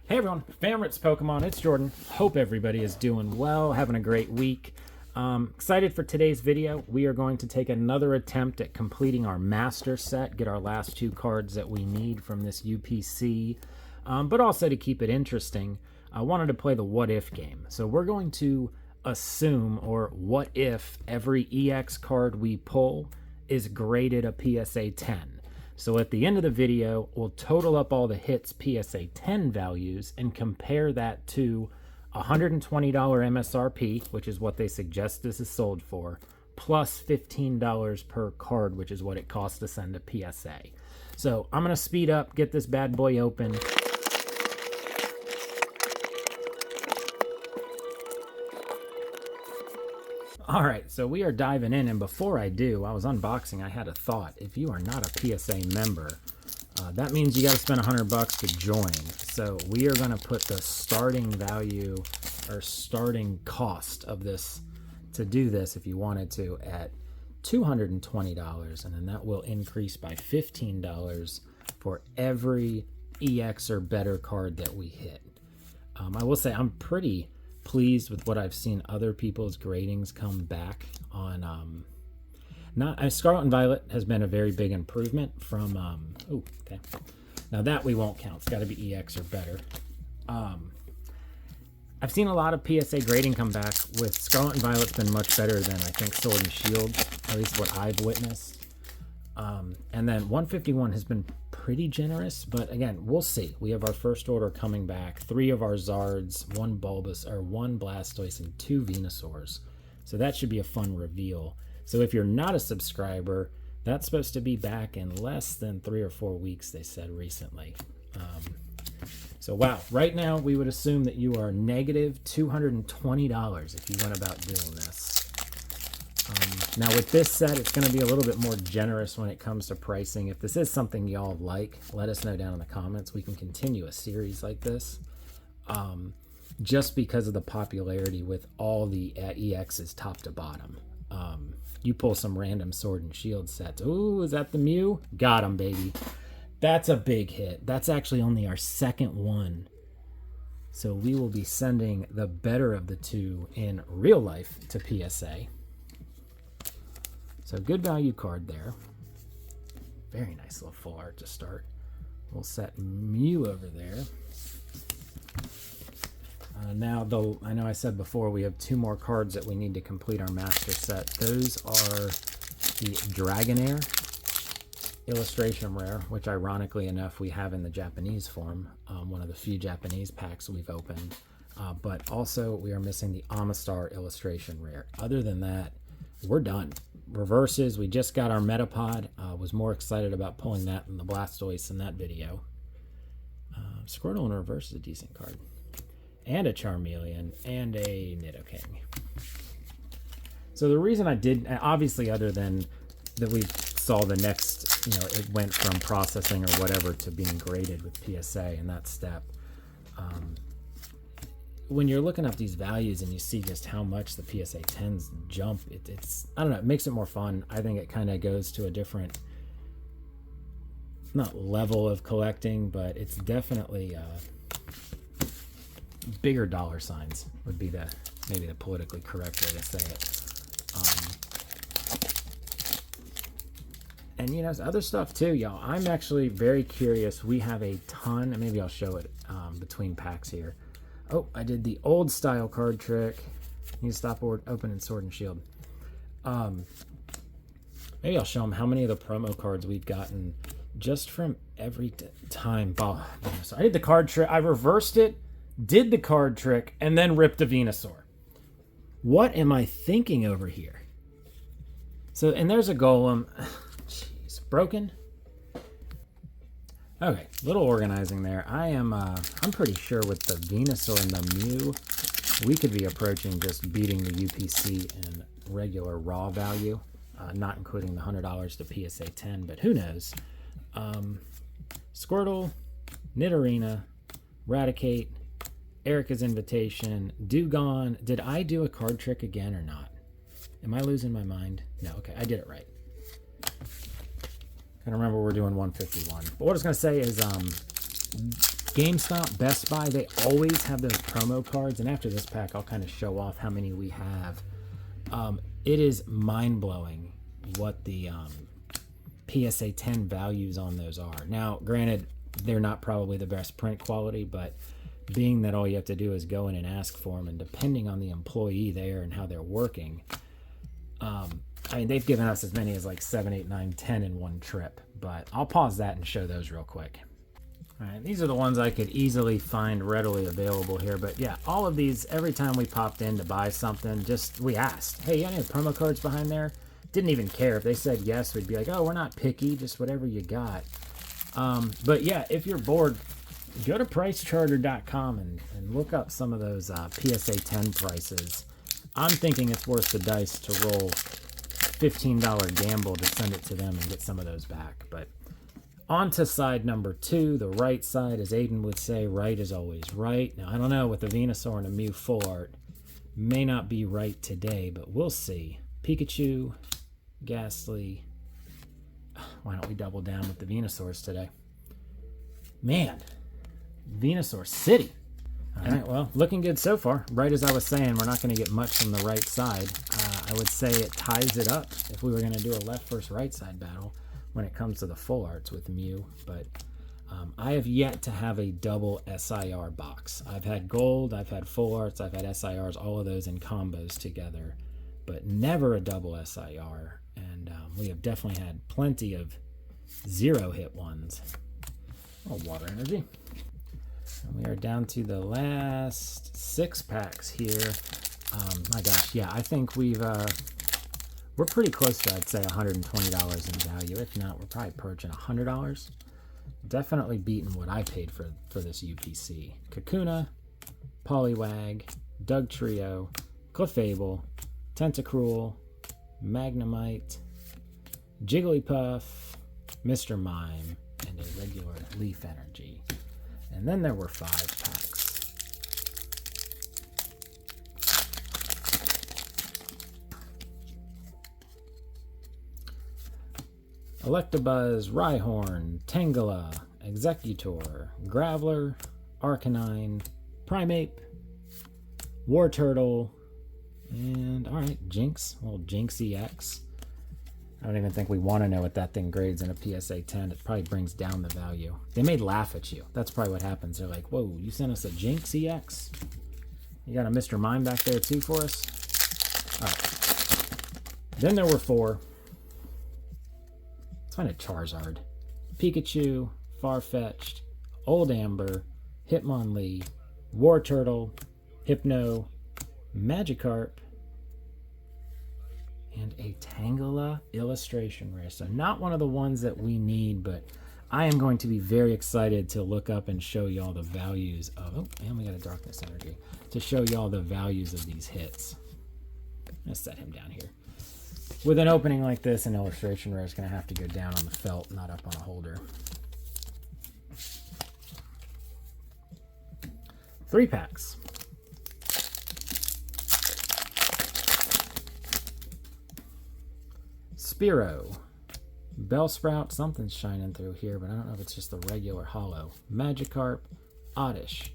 Hey everyone, Famrit's Pokemon, it's Jordan. Hope everybody is doing well, having a great week. Excited for today's video. We are going to take another attempt at completing our master set, get our last two cards that we need from this UPC, but also to keep it interesting, I wanted to play the what if game. So we're going to assume, or what if every EX card we pull is graded a PSA 10. So at the end of the video, we'll total up all the hits PSA 10 values and compare that to $120 MSRP, which is what they suggest this is sold for, plus $15 per card, which is what it costs to send a PSA. So I'm going to speed up, get this bad boy open. All right, so we are diving in, and before I do, I was unboxing, I had a thought. If you are not a PSA member, that means you got to spend $100 to join. So we are going to put the starting value or starting cost of this to do this, if you wanted to, at $220, and then that will increase by $15 for every EX or better card that we hit. I will say I'm pretty pleased with what I've seen other people's gradings come back on. Scarlet and Violet has been a very big improvement from okay, now that we won't count, it's got to be EX or better. I've seen a lot of PSA grading come back with Scarlet and Violet's been much better than I think Sword and Shield, at least what I've witnessed. And then 151 has been pretty generous, but again, we'll see. We have our first order coming back, 3 of our Zards, 1 Blastoise, and 2 Venusaurs. So that should be a fun reveal. So if you're not a subscriber, that's supposed to be back in less than 3 or 4 weeks, they said recently. So wow, right now we would assume that you are negative $220 if you went about doing this. Now with this set, it's going to be a little bit more generous when it comes to pricing. If this is something y'all like, let us know down in the comments. We can continue a series like this. Just because of the popularity with all the EXs top to bottom. You pull some random Sword and Shield sets. Ooh, is that the Mew? Got him, baby. That's a big hit. That's actually only our second one. So we will be sending the better of the two in real life to PSA. So good value card there. Very nice little full art to start. We'll set Mew over there. Now, though, I know I said before we have 2 more cards that we need to complete our master set. Those are the Dragonair illustration rare, which ironically enough we have in the Japanese form, one of the few Japanese packs we've opened. But also we are missing the Amistar illustration rare. Other than that, we're done. Reverses, we just got our Metapod. Was more excited about pulling that than the Blastoise in that video. Squirtle in reverse is a decent card. And a Charmeleon, and a Nidoking. So the reason I did, obviously other than that we saw the next, it went from processing or whatever to being graded with PSA in that step. When you're looking up these values and you see just how much the PSA 10s jump, it's I don't know, it makes it more fun. I think it kind of goes to a different, not level of collecting, but it's definitely bigger dollar signs would be maybe the politically correct way to say it. And other stuff too, y'all. I'm actually very curious. We have a ton, and maybe I'll show it between packs here. Oh, I did the old style card trick. Need to stop opening Sword and Shield. Maybe I'll show them how many of the promo cards we've gotten just from every time. So I did the card trick. I reversed it, did the card trick, and then ripped a Venusaur. What am I thinking over here? So, and there's a Golem. Jeez, broken. Okay, little organizing there. I'm pretty sure with the Venusaur and the Mew, we could be approaching just beating the UPC in regular raw value, not including the $100 to PSA 10, but who knows. Squirtle, Nidorina, Raticate, Erica's Invitation, Dewgong. Did I do a card trick again or not? Am I losing my mind? No, okay, I did it right. I remember we're doing 151. But what I was going to say is GameStop, Best Buy, they always have those promo cards. And after this pack, I'll kind of show off how many we have. It is mind-blowing what the PSA 10 values on those are. Now, granted, they're not probably the best print quality, but being that all you have to do is go in and ask for them, and depending on the employee there and how they're working, I mean, they've given us as many as like 7, 8, 9, 10 in one trip. But I'll pause that and show those real quick. All right, these are the ones I could easily find readily available here. But yeah, all of these, every time we popped in to buy something, we asked, hey, you got any promo codes behind there? Didn't even care. If they said yes, we'd be like, oh, we're not picky, just whatever you got. But yeah, if you're bored, go to pricecharter.com and look up some of those PSA 10 prices. I'm thinking it's worth the dice to roll $15 gamble to send it to them and get some of those back. But on to side number 2, the right side, as Aiden would say, right is always right. Now, I don't know, with the Venusaur and a Mew full art, may not be right today, but we'll see. Pikachu, Ghastly. Why don't we double down with the Venusaurs today? Man, Venusaur City. All right, well, looking good so far. Right as I was saying, we're not going to get much from the right side. I would say it ties it up if we were going to do a left versus right side battle when it comes to the full arts with Mew. But I have yet to have a double SIR box. I've had gold, I've had full arts, I've had SIRs, all of those in combos together, but never a double SIR. And we have definitely had plenty of 0-hit ones. Oh, water energy. And we are down to the last 6 packs here. My gosh, yeah, I think we're pretty close to, I'd say, $120 in value. If not, we're probably approaching $100. Definitely beating what I paid for this UPC. Kakuna, Poliwag, Doug Trio, Clefable, Tentacruel, Magnemite, Jigglypuff, Mr. Mime, and a regular Leaf Energy. And then there were 5 packs. Electabuzz, Rhyhorn, Tangela, Executor, Graveler, Arcanine, Primeape, Wartortle, and alright, Jinx. Well, Jinx EX. I don't even think we want to know what that thing grades in a PSA 10. It probably brings down the value. They may laugh at you. That's probably what happens. They're like, whoa, you sent us a Jinx EX? You got a Mr. Mime back there too for us? Alright. Then there were 4. Let's find a Charizard. Pikachu, Farfetch'd, Old Amber, Hitmonlee, Wartortle, Hypno, Magikarp, and a Tangela illustration rare. So not one of the ones that we need, but I am going to be very excited to look up and show y'all the values of, oh, and we got a Darkness Energy, to show y'all the values of these hits. Let's set him down here. With an opening like this, an illustration rare is going to have to go down on the felt, not up on a holder. 3 packs. Spearow, Bellsprout, something's shining through here, but I don't know if it's just the regular hollow. Magikarp, Oddish,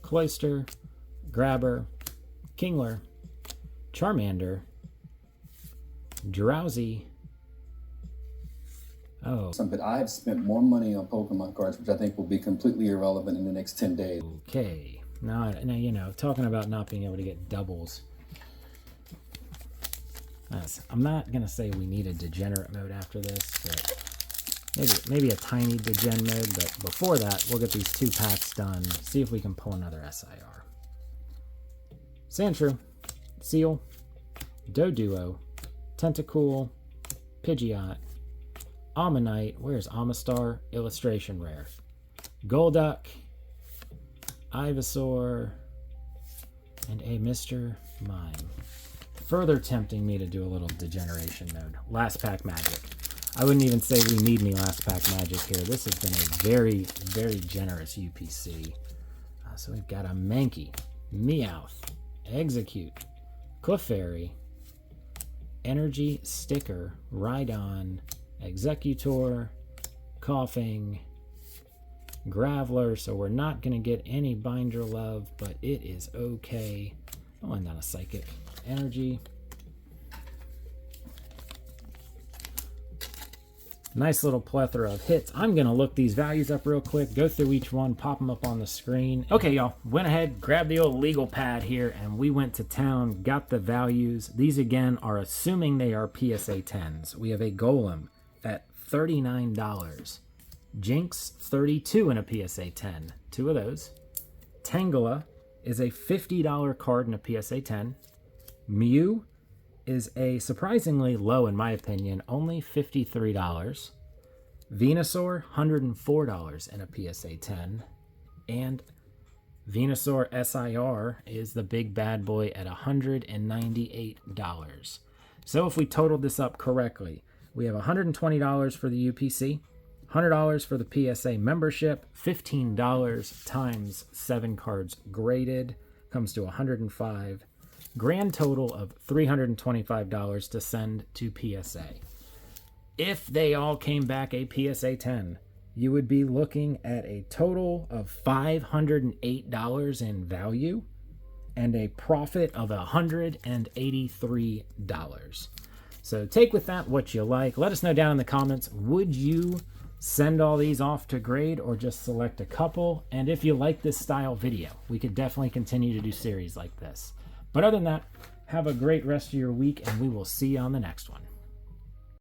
Cloyster, Grabber, Kingler, Charmander, Drowsy. Oh. But I have spent more money on Pokemon cards, which I think will be completely irrelevant in the next 10 days. Okay. Now, you know, talking about not being able to get doubles. I'm not going to say we need a degenerate mode after this, but maybe a tiny degen mode. But before that, we'll get these 2 packs done, see if we can pull another SIR. Sandshrew, Seal, Doduo, Tentacool, Pidgeot, Ammonite, where's Amistar? Illustration rare. Golduck, Ivysaur, and a Mr. Mime. Further tempting me to do a little degeneration mode. Last pack magic. I wouldn't even say we need any last pack magic here. This has been a very, very generous UPC. So we've got a Mankey, Meowth, Execute, Clefairy, Energy Sticker, Rhydon, Executor, Coughing, Graveler, so we're not going to get any binder love, but it is okay. I'll end on a Psychic Energy. Nice little plethora of hits. I'm going to look these values up real quick, go through each one, pop them up on the screen. Okay, y'all, went ahead, grabbed the old legal pad here, and we went to town, got the values. These, again, are assuming they are PSA 10s. We have a Golem at $39. Jinx, 32 in a PSA 10. Two of those. Tangela is a $50 card in a PSA 10. Mew is a surprisingly low, in my opinion, only $53. Venusaur, $104 in a PSA 10. And Venusaur SIR is the big bad boy at $198. So if we totaled this up correctly, we have $120 for the UPC, $100 for the PSA membership, $15 times 7 cards graded, comes to $105. Grand total of $325 to send to PSA. If they all came back a PSA 10, you would be looking at a total of $508 in value and a profit of $183. So take with that what you like. Let us know down in the comments, would you send all these off to grade or just select a couple? And if you like this style video, we could definitely continue to do series like this. But other than that, have a great rest of your week, and we will see you on the next one.